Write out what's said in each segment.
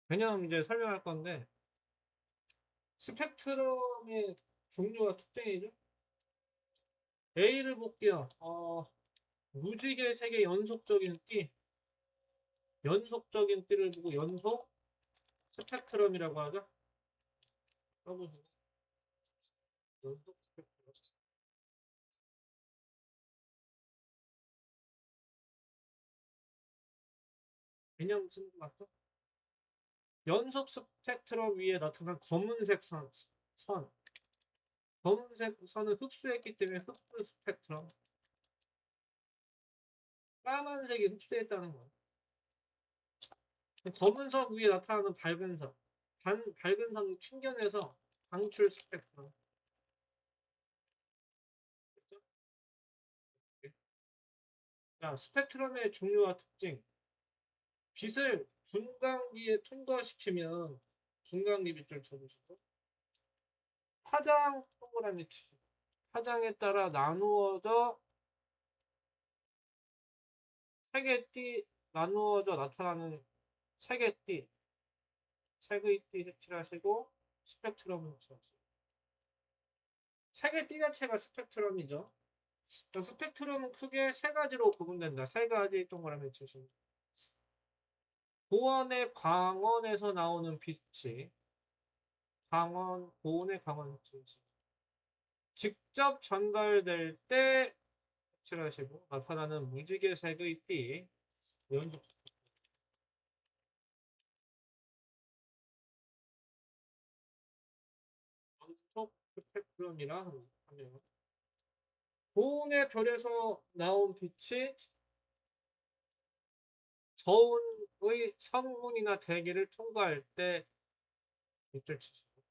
그냥 이제 설명할 건데, 스펙트럼의 종류와 특징이죠. A를 볼게요. 무지개 색의 연속적인 띠, 연속적인 띠를 보고 연속 스펙트럼이라고 하죠. 써보시고, 연속 스펙트럼. 그냥 쓰는 것 같죠? 연속 스펙트럼 위에 나타난 검은색 선. 검은색 선은 흡수했기 때문에 흡수 스펙트럼. 까만색이 흡수했다는 거예요. 검은 선 위에 나타나는 밝은 선. 밝은 선을 튕겨내서 방출 스펙트럼. 그렇죠? 자, 스펙트럼의 종류와 특징. 빛을 분광기에 통과시키면 분광기 빛을 쳐주시고 파장 동그라미 치시고 파장에 따라 나누어져 색의 띠 나누어져 나타나는 색의 띠 색의 띠 색칠하시고 스펙트럼을 칠하시고 색의 띠 자체가 스펙트럼이죠. 스펙트럼은 크게 세 가지로 구분된다. 세 가지 동그라미 치시면 고원의 광원에서 나오는 빛이 고온의 광원 빛이 직접 전달될 때 색칠하시고 나타나는 무지개색의 띠 연속 스펙트럼이라 하면 고온의 별에서 나온 빛이 저온의 성문이나 대기를 통과할 때 빛을 치시고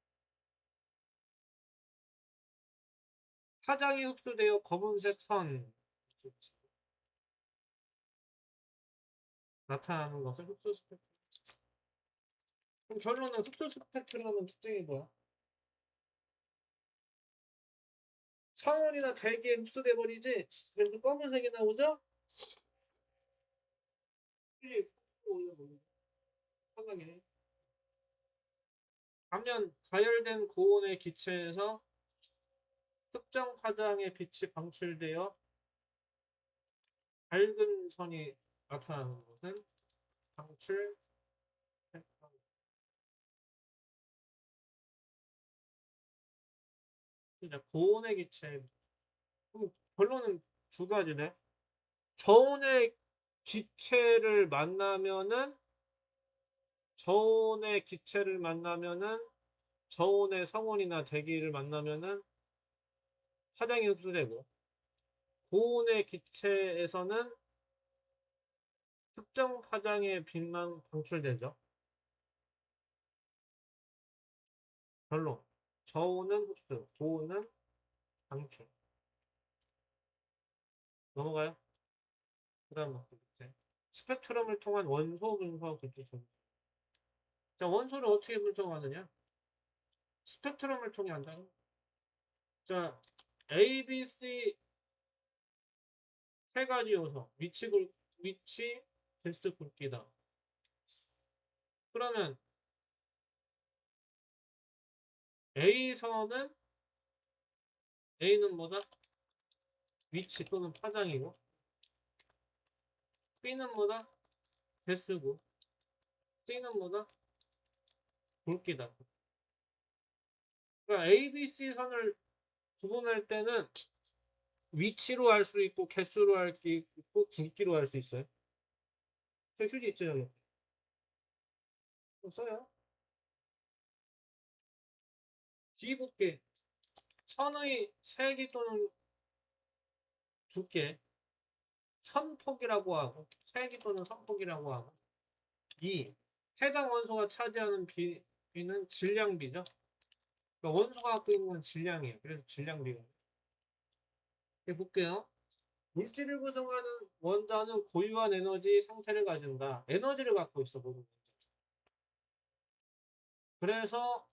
파장이 흡수되어 검은색 선 나타나는 것을 흡수 스펙트럼. 그럼 결론은 흡수 스펙트럼은 특징이 뭐야? 성온이나 대기에 흡수돼 버리지. 그래서 검은색이 나오죠? 이게 올려버리죠. 상당히. 반면 가열된 고온의 기체에서 특정 파장의 빛이 방출되어 밝은 선이 나타나는 것은 방출 스펙트럼. 이제 고온의 기체. 그럼 결론은 두 가지네. 저온의 기체를 만나면은 저온의 기체를 만나면은 저온의 성온이나 대기를 만나면은 파장이 흡수되고 고온의 기체에서는 특정 파장의 빛만 방출되죠. 결론. 저온은 흡수, 고온은 방출. 넘어가요? 그 다음 밑에. 스펙트럼을 통한 원소 분석 기초. 자, 원소를 어떻게 분석하느냐? 스펙트럼을 통해 한다고. 자, A, B, C 세 가지 요소. 위치, 개수, 굵기다. 그러면 A선은 A는 뭐다? 위치 또는 파장이고 B는 뭐다? 개수고 C는 뭐다? 굵기다. 그러니까 A, B, C 선을 구분할 때는 위치로 할 수 있고 개수로 할 수 있고 굵기로 할 수 있어요. 저 휴지 있죠 여기. 좀 써요. 뒤집게 선의 세기 또는 두께 선폭이라고 하고 세기 또는 선폭이라고 하고 이 해당 원소가 차지하는 비는 질량비죠. 그러니까 원소가 갖고 있는 건 질량이에요. 그래서 질량비가. 볼게요. 물질을 구성하는 원자는 고유한 에너지 상태를 가진다. 에너지를 갖고 있어 보는 거죠. 그래서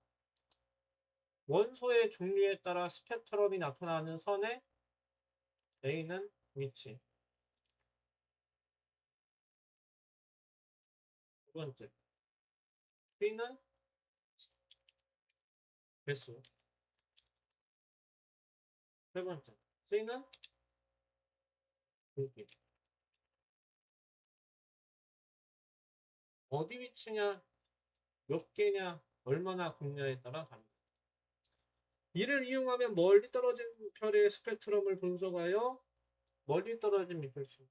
원소의 종류에 따라 스펙트럼이 나타나는 선의 A는 위치. 두 번째. B는 개수. 세 번째. C는 굵기. 어디 위치냐, 몇 개냐, 얼마나 굵냐에 따라 다릅니다. 이를 이용하면 멀리 떨어진 별의 스펙트럼을 분석하여 멀리 떨어진 밑별치.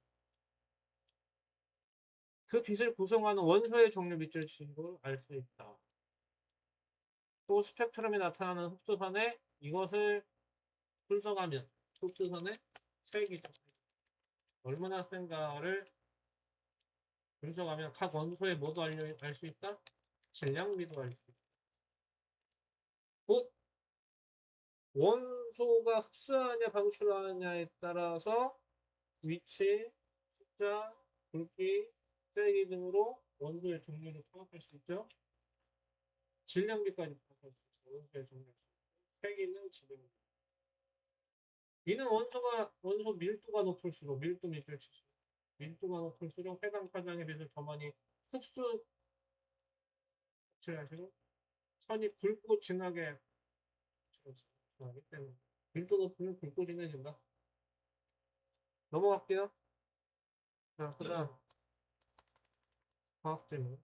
그 빛을 구성하는 원소의 종류 밑줄치를 알 수 있다. 또 스펙트럼이 나타나는 흡수선에 이것을 분석하면 흡수선의 색이죠. 얼마나 센가를 분석하면 각 원소의 뭐도 알 수 있다? 질량비도 알 수 있다. 곧 원소가 흡수하냐 방출하냐에 따라서 위치, 숫자, 굵기, 세기 등으로 원소의 종류를 파악할 수 있죠. 질량비까지 파악할 수 있죠. 원소의 종류. 세기는 질량비. 이는 원소 밀도가 높을수록 밀도 밑을 치수. 밀도가 높을수록 해당 파장의 빛을 더 많이 흡수하시고 선이 굵고 진하게 하기 때문에 밀도 높으면 굵고 진해진다. 넘어갈게요. 자, 그다음 과학 질문.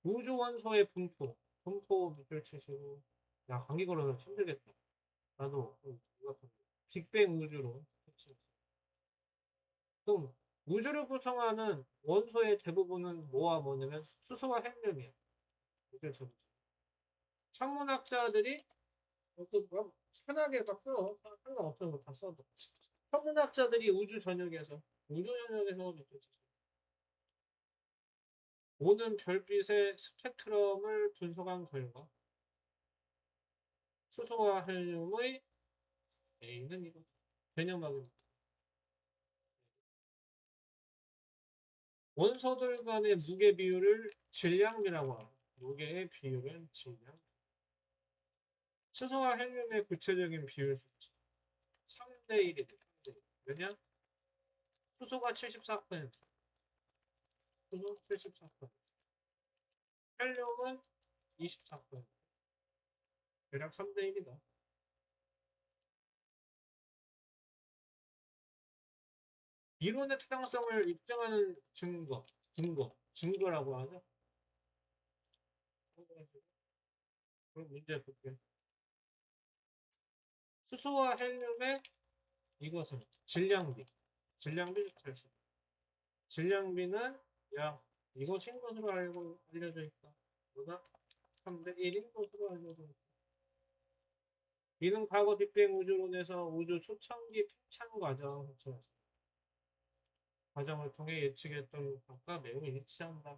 우주 원소의 분포 밑을 치시고 야 감기 걸어서 힘들겠다. 나도 빅뱅 우주로 그치. 그럼 우주를 구성하는 원소의 대부분은 뭐와 뭐냐면 수소와 헬륨이야. 그래서 천문학자들이 뭐 편하게 막 써. 상관없어. 다 써도. 천문학자들이 우주 전역에서 오는 별빛의 스펙트럼을 분석한 결과 수소와 헬륨의 A는 이거 개념학입니다. 원소들 간의 무게 비율을 질량비라고 합니다. 무게의 비율은 질량. 수소와 헬륨의 구체적인 비율 수치 3대 1이다. 3대 1. 왜냐? 수소가 74%, 수소 74%, 헬륨은 24%. 대략 3대 1이다. 이론의 타당성을 입증하는 증거라고 하죠. 그럼 문제 볼게요. 수소와 헬륨의 이것은 질량비 탈수. 질량비는 약 이것인 것으로 알려져 있다. 보다 3대 1인 것으로 알려져 있다. 이는 과거 빅뱅 우주론에서 우주 초창기 팽창 과정을 통해 예측했던 것과 매우 일치한다.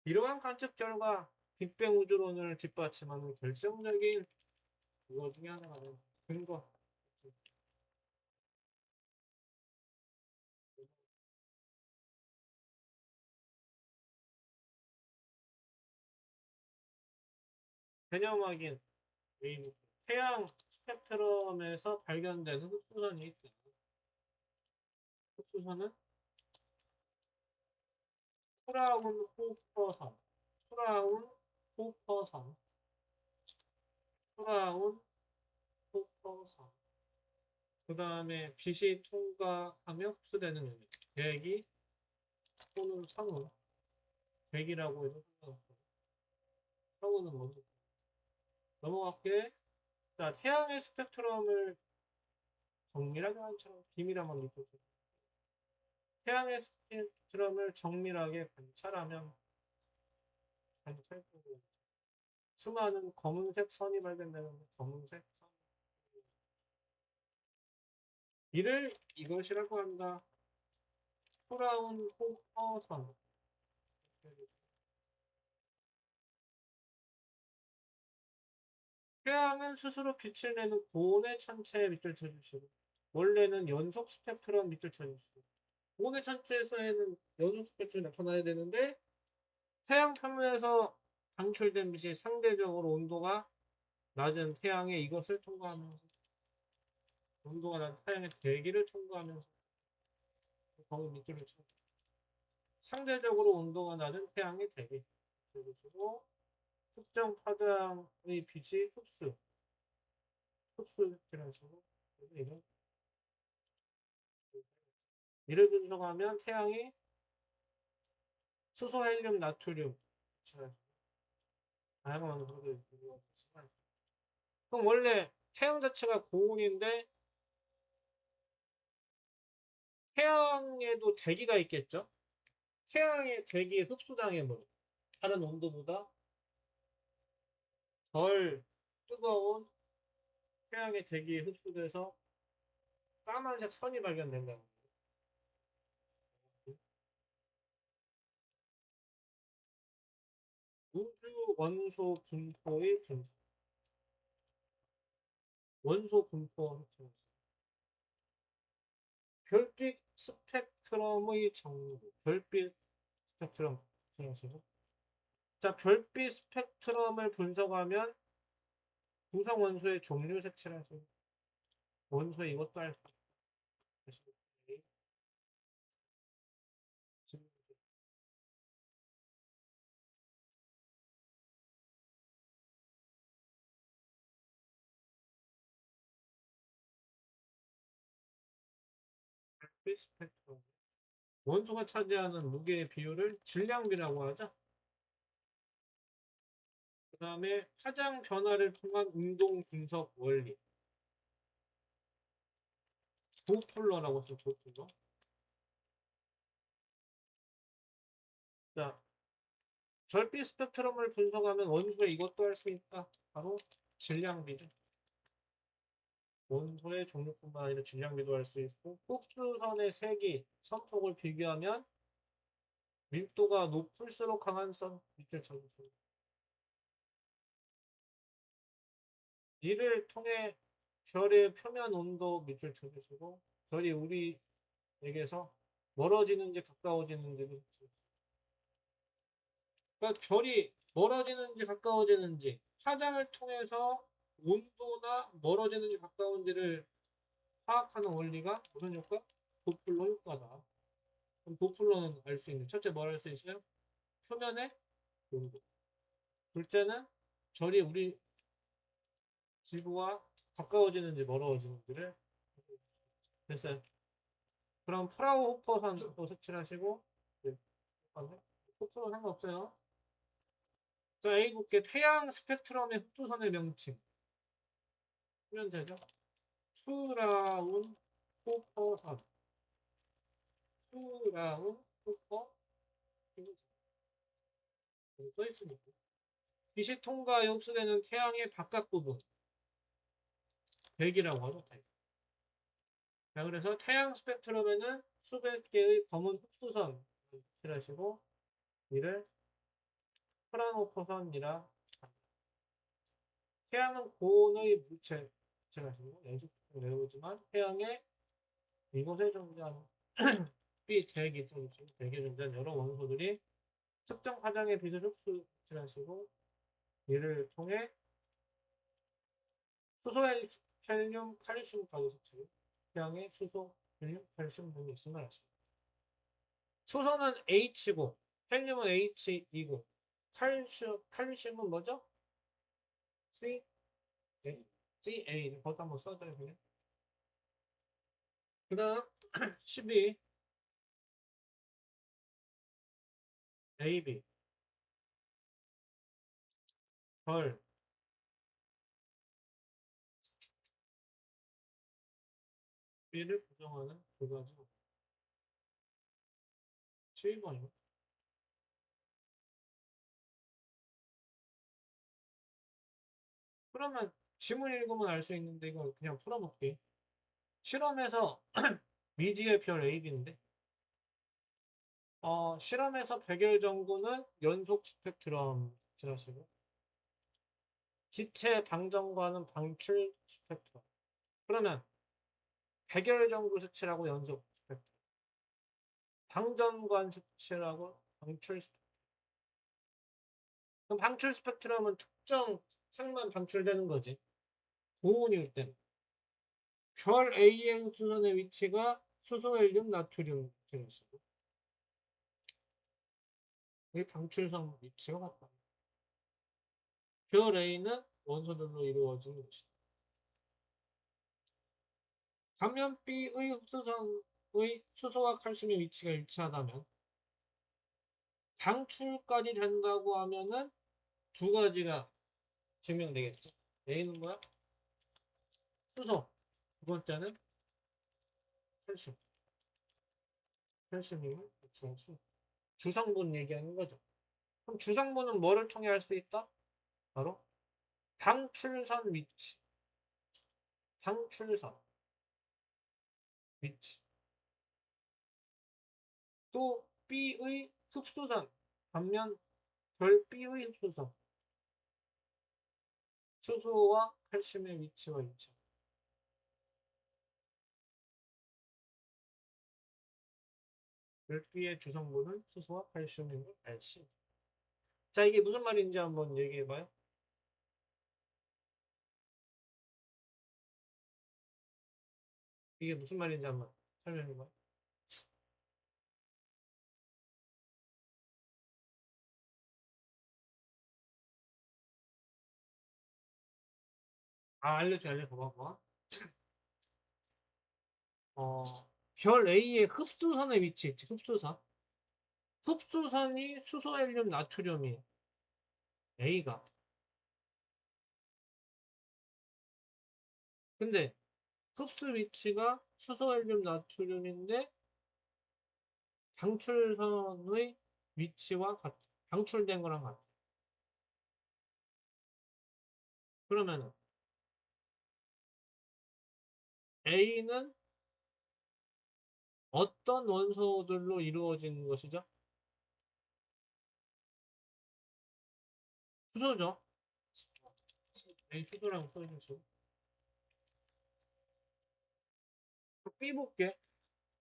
이러한 관측 결과 빅뱅 우주론을 뒷받침하는 결정적인 그거 중에 하나가 근거. 개념 확인. 태양 스펙트럼에서 발견되는 흡수선이 있다. 흡수선은 프라운 호퍼선, 프라운 호퍼선, 프라운 호퍼선. 그 다음에 빛이 통과하며 흡수되는 영역. 대기 또는 상호. 대기라고 해서 상관없고. 상호는 먼저. 넘어갈게. 자, 태양의 스펙트럼을 정밀하게 한 처럼 비밀 한번 느껴보세요. 태양의 스펙트럼을 정밀하게 관찰하면 수많은 검은색 선이 발견되는 검은색 선. 이를 이것이라고 한다. 브라운 호퍼선. 태양은 스스로 빛을 내는 고온의 천체에 밑을 쳐주시고 원래는 연속 스펙트럼 밑을 쳐주시고 고온의 천체에서는 연속 스펙트럼이 나타나야 되는데 태양 표면에서 방출된 빛이 상대적으로 온도가 낮은 태양의 이것을 통과하면서 온도가 낮은 태양의 대기를 통과하면서 거울 밑으로 쳐. 상대적으로 온도가 낮은 태양의 대기. 그리고 특정 파장의 빛이 흡수라는 식으로 이를 분석하면 태양이 수소, 헬륨, 나트륨 다양한 원소를 이루어지지만 그럼 원래 태양 자체가 고온인데 태양에도 대기가 있겠죠? 태양의 대기에 흡수당해버려. 다른 온도보다 덜 뜨거운 태양의 대기에 흡수돼서 까만색 선이 발견된다는 거예요. 우주 원소 분포의 분석. 원소 분포 흡수. 별빛 스펙트럼의 정보. 별빛 스펙트럼 분석하시고. 자, 별빛 스펙트럼을 분석하면 구성 원소의 종류 색칠하시고 원소 이것도 할 수 있고. 별빛 스펙트럼. 원소가 차지하는 무게의 비율을 질량비라고 하죠. 그 다음에 파장 변화를 통한 운동 분석 원리. 도플러라고 써, 도플러. 자, 별빛 스펙트럼을 분석하면 원소에 이것도 할 수 있다. 바로 질량비죠. 원소의 종류뿐만 아니라 질량비도 할 수 있고, 꼭두선의 세기, 선폭을 비교하면 밀도가 높을수록 강한 선, 밑줄 쳐주세요. 이를 통해 별의 표면 온도 밑줄 쳐주시고, 별이 우리에게서 멀어지는지 가까워지는지를 그러니까 별이 멀어지는지 가까워지는지 파장을 통해서 온도나 멀어지는지 가까운지를 파악하는 원리가 무슨 효과? 도플러 효과다. 그럼 도플러는 알 수 있는 첫째 뭘 알 수 있어요? 표면의 온도. 둘째는 별이 우리 지구와 가까워지는지 멀어지는지를 됐어요. 그럼 프라우호퍼선도 색칠하시고 호퍼는 상관없어요. 자, A국계 태양 스펙트럼의 흡수선의 명칭 하면 되죠. 투라운 호퍼선 투라운 호퍼 써있으니까 빛이 통과하여 흡수되는 태양의 바깥 부분 백이라고 하죠. 자, 그래서 태양 스펙트럼에는 수백 개의 검은 흡수선 칠하시고 이를 프라노퍼선이라 합니다. 태양은 고온의 물체 칠하시고 연습을 외우지만 태양의 이곳에 존재하는 빛, 대기에 존재하는 여러 원소들이 특정 파장의 빛을 흡수하시고 이를 통해 수소, 헬륨, 칼슘까지 섭취. 태양의 수소, 헬륨, 칼슘 등이 있음을 알 수 있습니다. 수소는 H고, 헬륨은 H2고, 칼슘은 뭐죠? C, 네. CA. 그것도 한번 써줘요, 그냥. 그 다음, 12, AB. 별. B를 구성하는 두 가지. 12번이요. 그러면 지문 읽으면 알 수 있는데 이거 그냥 풀어볼게. 실험에서 미지의 별 AB인데 실험에서 백열 전구는 연속 스펙트럼 지나시고 기체 방전과는 방출 스펙트럼. 그러면 백열 전구 수치라고 연속 스펙트럼. 방전관 수치라고 방출 스펙트럼. 그럼 방출 스펙트럼은 특정 색만 방출되는 거지. 고온일 때는. 별 A의 흡수선의 위치가 수소, 헬륨, 나트륨 되어 있어요. 이 방출성 위치가 같다. 별 A는 원소들로 이루어진 것이다. 반면 B의 흡수선의 수소와 칼슘의 위치가 일치하다면 방출까지 된다고 하면은 두 가지가 증명되겠죠. A는 뭐야? 수소. 두 번째는 칼슘. 칼슘이 중수. 주성분 얘기하는 거죠. 그럼 주성분은 뭐를 통해 할 수 있다? 바로 방출선 위치. 방출선 위치. 또 B의 흡수선. 반면 별 B의 흡수선. 수소와 칼슘의 위치와 일치. 별 B의 주성분은 수소와 칼슘인 걸 알시. 자, 이게 무슨 말인지 한번 얘기해봐요. 이게 무슨 말인지 한번 설명해봐요. 아, 알려줘봐. 어, 별 A의 흡수선의 위치 있지, 흡수선. 흡수선이 수소, 헬륨, 나트륨이에요. A가. 근데 흡수 위치가 수소, 헬륨, 나트륨인데 방출선의 위치와 같아. 방출된 거랑 같아. 그러면 A는 어떤 원소들로 이루어진 것이죠? 수소죠. A 수소라고 써주시고. B 볼게.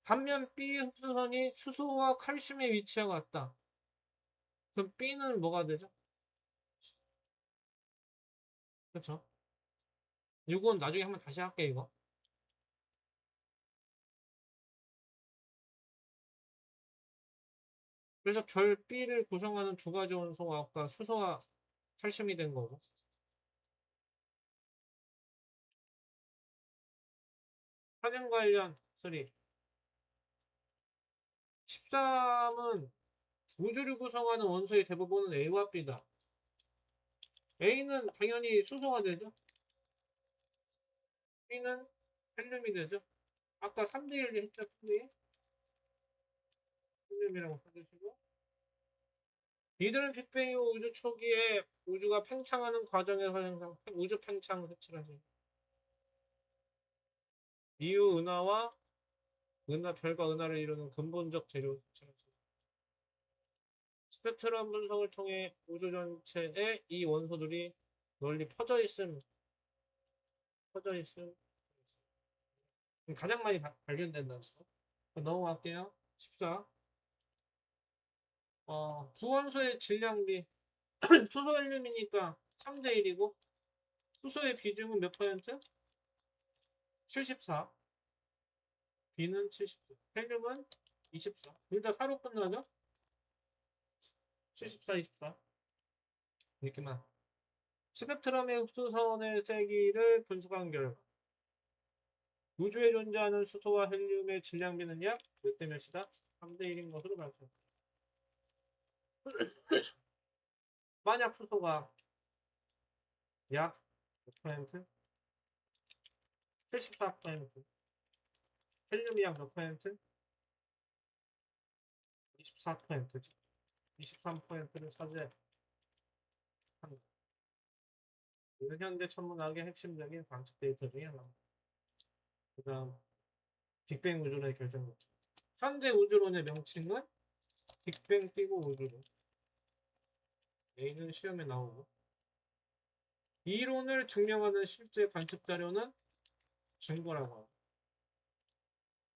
반면 B 흡수선이 수소와 칼슘의 위치와 같다. 그럼 B는 뭐가 되죠? 그렇죠? 이건 나중에 한번 다시 할게 이거. 그래서 별 B를 구성하는 두 가지 원소가 아까 수소와 칼슘이 된 거고. 사진 관련 소리. 13은 우주를 구성하는 원소의 대부분은 A와 B다. A는 당연히 수소가 되죠. B는 헬륨이 되죠. 아까 3대1 했죠. 3대1. 헬륨이라고 써주시고. 이들은 빅뱅 이후 우주 초기에 우주가 팽창하는 과정에서 생성 우주 팽창 색칠하죠. 이후 별과 은하를 이루는 근본적 재료 색칠하죠. 스펙트럼 분석을 통해 우주 전체에 이 원소들이 널리 퍼져 있음 가장 많이 발견된다는 거. 넘어갈게요. 14. 두 원소의 질량비 수소 헬륨이니까 3대1이고 수소의 비중은 몇 퍼센트? 74. B는 74. 헬륨은 24. 둘 다 4로 끝나죠? 74, 24. 이렇게만. 스펙트럼의 흡수선의 세기를 분석한 결과 우주에 존재하는 수소와 헬륨의 질량비는 약 몇 대 몇이다? 3대1인 것으로 밝혀졌다. 만약 수소가 약 몇 퍼센트? 74%. 헬륨이 약 몇 퍼센트? 24%지. 23%를 차지한다. 이는 현대 천문학의 핵심적인 관측 데이터 중에 하나입니다. 그 다음 빅뱅 우주론의 결정력. 현대 우주론의 명칭은 빅뱅 띄고 우주론. A는 시험에 나오고 이론을 증명하는 실제 관측 자료는 증거라고 합니다.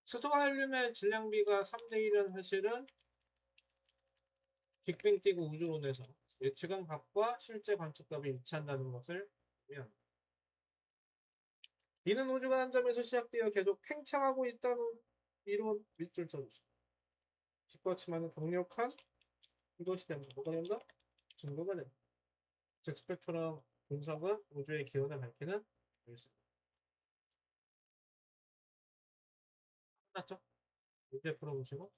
수소와 헬륨의 질량비가 3대1은 사실은 빅뱅 띄고 우주론에서 예측한 값과 실제 관측값이 일치한다는 것을 의미합니다. 이는 우주가 한 점에서 시작되어 계속 팽창하고 있다는 이론 밑줄 쳐주십니다. 뒷받침하는 강력한 이것이 되면 뭐가 된다? 증거가 된다. 즉 스펙트럼 분석은 우주의 기원을 밝히는 일입니다. 끝났죠? 문제 풀어보시고